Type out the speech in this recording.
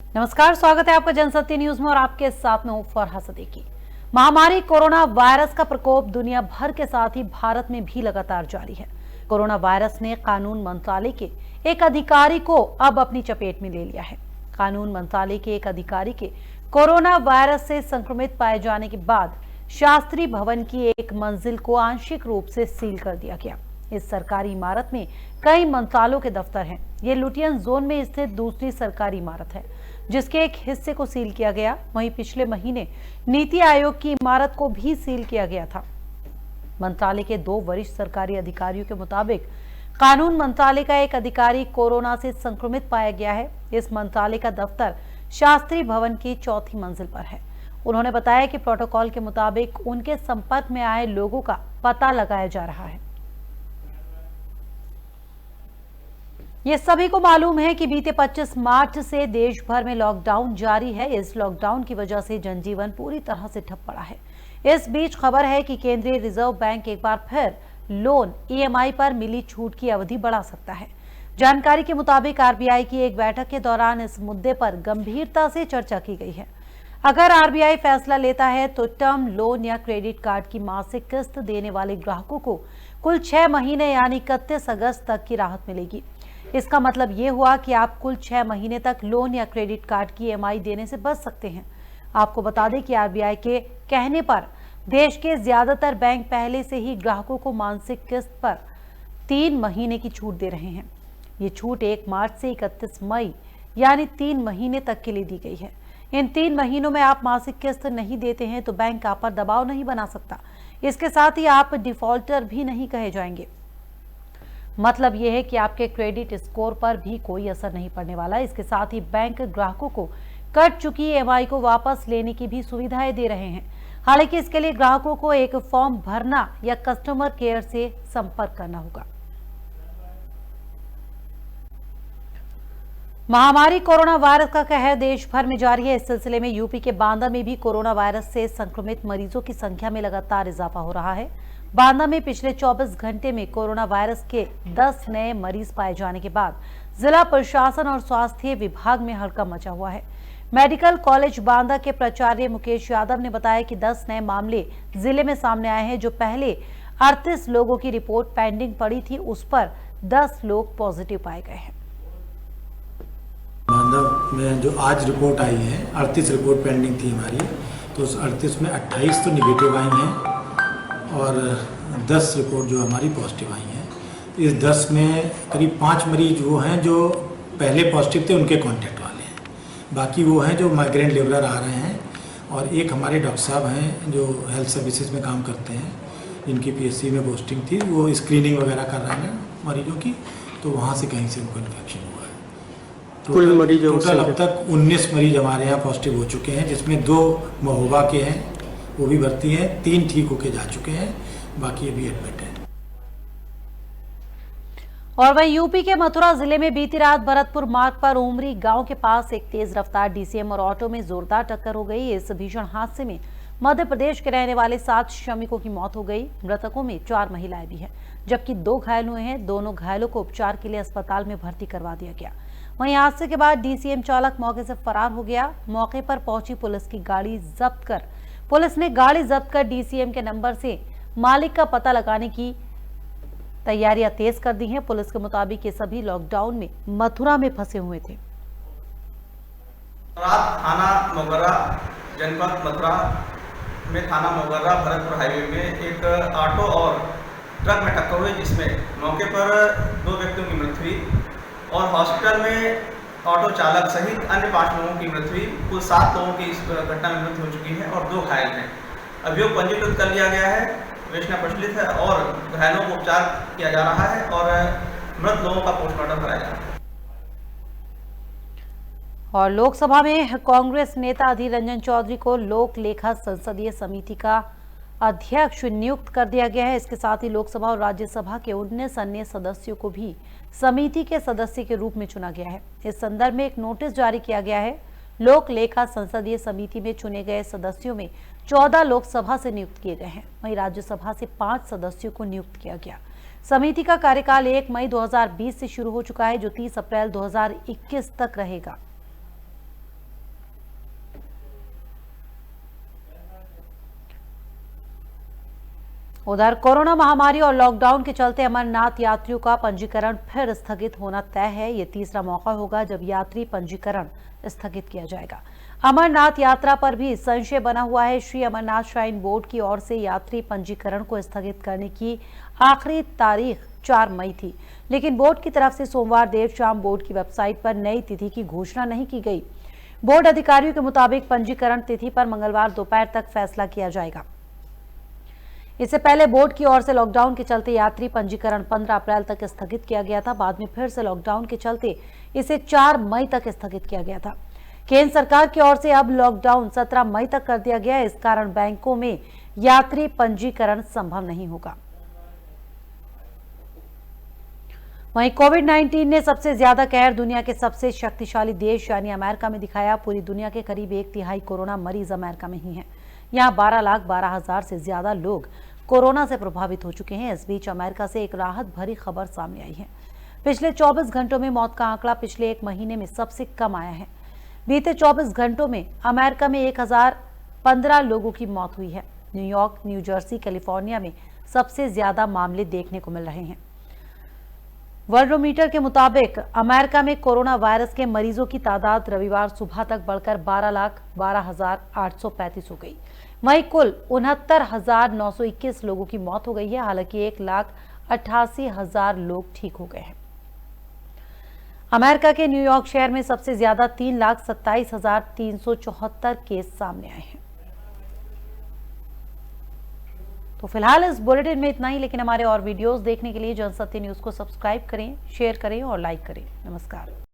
नमस्कार, स्वागत है आपका जनसत्य न्यूज में और आपके साथ में हूं फरहा सदीकी। महामारी कोरोना वायरस का प्रकोप दुनिया भर के साथ ही भारत में भी लगातार जारी है। कोरोना वायरस ने कानून मंत्रालय के एक अधिकारी को अब अपनी चपेट में ले लिया है। कानून मंत्रालय के एक अधिकारी के कोरोना वायरस से संक्रमित पाए जाने के बाद शास्त्री भवन की एक मंजिल को आंशिक रूप से सील कर दिया गया। इस सरकारी इमारत में कई मंत्रालयों के दफ्तर हैं। ये लुटियन जोन में स्थित दूसरी सरकारी इमारत है जिसके एक हिस्से को सील किया गया। वहीं पिछले महीने नीति आयोग की इमारत को भी सील किया गया था। मंत्रालय के 2 वरिष्ठ सरकारी अधिकारियों के मुताबिक कानून मंत्रालय का एक अधिकारी कोरोना से संक्रमित पाया गया है। इस मंत्रालय का दफ्तर शास्त्री भवन की 4थी मंजिल पर है। उन्होंने बताया कि प्रोटोकॉल के मुताबिक उनके संपर्क में आए लोगों का पता लगाया जा रहा है। ये सभी को मालूम है कि बीते 25 मार्च से देश भर में लॉकडाउन जारी है। इस लॉकडाउन की वजह से जनजीवन पूरी तरह से ठप पड़ा है। इस बीच खबर है कि केंद्रीय रिजर्व बैंक एक बार फिर लोन ईएमआई पर मिली छूट की अवधि बढ़ा सकता है। जानकारी के मुताबिक आरबीआई की एक बैठक के दौरान इस मुद्दे पर गंभीरता से चर्चा की गई है। अगर आरबीआई फैसला लेता है तो टर्म लोन या क्रेडिट कार्ड की मासिक किस्त देने वाले ग्राहकों को कुल 6 महीने यानी 31 अगस्त तक की राहत मिलेगी। इसका मतलब ये हुआ कि आप कुल 6 महीने तक लोन या क्रेडिट कार्ड की ईएमआई देने से बच सकते हैं। आपको बता दें कि आरबीआई के कहने पर देश के ज्यादातर बैंक पहले से ही ग्राहकों को मासिक किस्त पर 3 महीने की छूट दे रहे हैं। ये छूट 1 मार्च से 31 मई यानी 3 महीने तक के लिए दी गई है। इन 3 महीनों में आप मासिक किस्त नहीं देते हैं तो बैंक आप पर दबाव नहीं बना सकता। इसके साथ ही आप डिफॉल्टर भी नहीं कहे जाएंगे। मतलब यह है कि आपके क्रेडिट स्कोर पर भी कोई असर नहीं पड़ने वाला। इसके साथ ही बैंक ग्राहकों को कट चुकी ईएमआई को वापस लेने की भी सुविधाएं दे रहे हैं। हालांकि इसके लिए ग्राहकों को एक फॉर्म भरना या कस्टमर केयर से संपर्क करना होगा। महामारी कोरोना वायरस का कहर देश भर में जारी है। इस सिलसिले में यूपी के बांदा में भी कोरोना वायरस से संक्रमित मरीजों की संख्या में लगातार इजाफा हो रहा है। बांदा में पिछले 24 घंटे में कोरोना वायरस के 10 नए मरीज पाए जाने के बाद जिला प्रशासन और स्वास्थ्य विभाग में हड़कंप मचा हुआ है। मेडिकल कॉलेज बांदा के प्राचार्य मुकेश यादव ने बताया कि 10 नए मामले जिले में सामने आए हैं। जो पहले 38 लोगों की रिपोर्ट पेंडिंग पड़ी थी उस पर 10 लोग पॉजिटिव पाए गए हैं। बांदा में जो आज रिपोर्ट आई है 38 रिपोर्ट पेंडिंग थी हमारी, तो उस 38 में 28 तो निगेटिव आई हैं और 10 रिपोर्ट जो हमारी पॉजिटिव आई हैं। इस 10 में करीब 5 मरीज वो हैं जो पहले पॉजिटिव थे, उनके कांटेक्ट वाले हैं। बाकी वो हैं जो माइग्रेंट लेबरर आ रहे हैं और एक हमारे डॉक्टर साहब हैं जो हेल्थ सर्विसेज में काम करते हैं, जिनकी पीएचसी में पोस्टिंग थी, वो स्क्रीनिंग वगैरह कर रहे हैं मरीजों की, तो वहाँ से कहीं से उनको इन्फेक्शन हुआ है। कुल मरीजों टोटल अब तक 19 मरीज हमारे यहाँ पॉजिटिव हो चुके हैं, जिसमें 2 महोबा के हैं, वो भी भर्ती हैं, 3 ठीक होके जा चुके हैं, बाकी अभी एडमिट हैं। और वहीं यूपी के मथुरा जिले में बीती रात भरतपुर मार्ग पर उमरी गांव के पास एक तेज रफ्तार डीसीएम और ऑटो में जोरदार टक्कर हो गई। इस भीषण हादसे में मध्य प्रदेश के रहने वाले 7 श्रमिकों की मौत हो गई। मृतकों में 4 महिलाएं भी हैं, जबकि 2 घायल हुए हैं। दोनों घायलों को उपचार के लिए अस्पताल में भर्ती करवा दिया गया। वहीं हादसे के बाद डीसीएम चालक मौके से फरार हो गया। मौके पर पहुंची पुलिस ने गाड़ी जब्त कर डीसीएम के नंबर से मालिक का पता लगाने की तैयारियां तेज कर दी हैं। पुलिस के मुताबिक ये सभी लॉकडाउन में मथुरा में फंसे हुए थे। रात थाना मोगरा जनपद मथुरा में थाना मोगरा भरतपुर हाईवे में एक ऑटो और ट्रक में टक्कर हुई, जिसमें मौके पर 2 व्यक्तियों की मृत्यु हुई और हॉस्पिटल में ऑटो चालक सहित अन्य 5 लोगों की मृत्यु हुई। कुल 7 लोगों की इस घटना में मृत्यु हो चुकी है और 2 घायल हैं। अभियोग पंजीकृत कर लिया गया है, विवेचना प्रचलित है और घायलों को उपचार किया जा रहा है और मृत लोगों का पोस्टमार्टम कराया जा रहा है। और लोकसभा में कांग्रेस नेता अधीर रंजन चौधरी को लोक लेखा संसदीय समिति का अध्यक्ष नियुक्त कर दिया गया है। इसके साथ ही लोकसभा और राज्यसभा के 19 अन्य सदस्यों को भी समिति के सदस्य के रूप में चुना गया है। इस संदर्भ में एक नोटिस जारी किया गया है। लोक लेखा संसदीय समिति में चुने गए सदस्यों में 14 लोकसभा से नियुक्त किए गए हैं। वहीं राज्यसभा से 5 सदस्यों को नियुक्त किया गया। समिति का कार्यकाल 1 मई 2020 से शुरू हो चुका है, जो 30 अप्रैल 2021 तक रहेगा। उधर कोरोना महामारी और लॉकडाउन के चलते अमरनाथ यात्रियों का पंजीकरण फिर स्थगित होना तय है। ये तीसरा मौका होगा जब यात्री पंजीकरण स्थगित किया जाएगा। अमरनाथ यात्रा पर भी संशय बना हुआ है। श्री अमरनाथ श्राइन बोर्ड की ओर से यात्री पंजीकरण को स्थगित करने की आखिरी तारीख 4 मई थी, लेकिन बोर्ड की तरफ से सोमवार देर शाम बोर्ड की वेबसाइट पर नई तिथि की घोषणा नहीं की गई। बोर्ड अधिकारियों के मुताबिक पंजीकरण तिथि पर मंगलवार दोपहर तक फैसला किया जाएगा। इससे पहले बोर्ड की ओर से लॉकडाउन के चलते यात्री पंजीकरण 15 अप्रैल तक स्थगित किया गया था। बाद में फिर से लॉकडाउन के चलते इसे 4 मई तक स्थगित किया गया था। केंद्र सरकार की ओर से अब लॉकडाउन 17 मई तक कर दिया गया है। इस कारण बैंकों में यात्री पंजीकरण संभव नहीं होगा। वहीं कोविड-19 ने सबसे ज्यादा कहर दुनिया के सबसे शक्तिशाली देश यानी अमेरिका में दिखाया। पूरी दुनिया के करीब 1/3 कोरोना मरीज अमेरिका में ही हैं। यहाँ 12,12,000 से ज्यादा लोग कोरोना से प्रभावित हो चुके हैं। इस बीच अमेरिका से एक राहत भरी खबर सामने आई है। पिछले 24 घंटों में मौत का आंकड़ा पिछले 1 महीने में सबसे कम आया है। बीते 24 घंटों में अमेरिका में 1015 लोगों की मौत हुई है। न्यूयॉर्क, न्यू जर्सी, कैलिफोर्निया में सबसे ज्यादा मामले देखने को मिल रहे हैं। वर्ल्डोमीटर के मुताबिक अमेरिका में कोरोना वायरस के मरीजों की तादाद रविवार सुबह तक बढ़कर 12,12,835 हो गई। वहीं कुल 69,921 लोगों की मौत हो गई है। हालांकि 1,88,000 लोग ठीक हो गए हैं। अमेरिका के न्यूयॉर्क शहर में सबसे ज्यादा 3,27,374 केस सामने आए हैं। तो फिलहाल इस बुलेटिन में इतना ही, लेकिन हमारे और वीडियोस देखने के लिए जनसत्य न्यूज को सब्सक्राइब करें, शेयर करें और लाइक करें। नमस्कार।